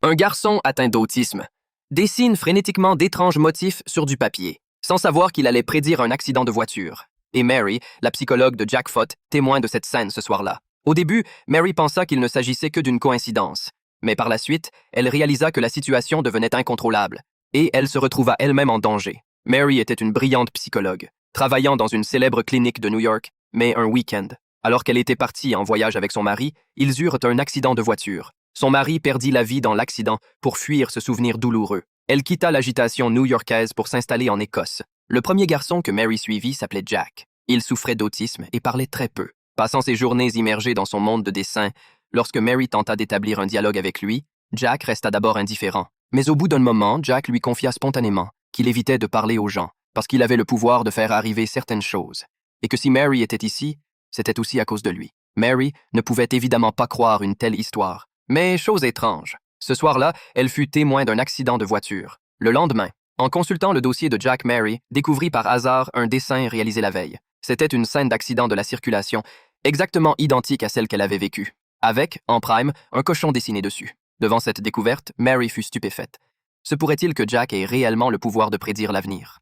Un garçon atteint d'autisme dessine frénétiquement d'étranges motifs sur du papier, sans savoir qu'il allait prédire un accident de voiture. Et Mary, la psychologue de Jack Fott, témoin de cette scène ce soir-là. Au début, Mary pensa qu'il ne s'agissait que d'une coïncidence. Mais par la suite, elle réalisa que la situation devenait incontrôlable, et elle se retrouva elle-même en danger. Mary était une brillante psychologue, travaillant dans une célèbre clinique de New York, mais un week-end. Alors qu'elle était partie en voyage avec son mari, ils eurent un accident de voiture. Son mari perdit la vie dans l'accident pour fuir ce souvenir douloureux. Elle quitta l'agitation new-yorkaise pour s'installer en Écosse. Le premier garçon que Mary suivit s'appelait Jack. Il souffrait d'autisme et parlait très peu. Passant ses journées immergées dans son monde de dessin, lorsque Mary tenta d'établir un dialogue avec lui, Jack resta d'abord indifférent. Mais au bout d'un moment, Jack lui confia spontanément qu'il évitait de parler aux gens, parce qu'il avait le pouvoir de faire arriver certaines choses, et que si Mary était ici, c'était aussi à cause de lui. Mary ne pouvait évidemment pas croire une telle histoire. Mais chose étrange, ce soir-là, elle fut témoin d'un accident de voiture. Le lendemain, en consultant le dossier de Jack, Mary découvrit par hasard un dessin réalisé la veille. C'était une scène d'accident de la circulation, exactement identique à celle qu'elle avait vécue, avec, en prime, un cochon dessiné dessus. Devant cette découverte, Mary fut stupéfaite. Se pourrait-il que Jack ait réellement le pouvoir de prédire l'avenir?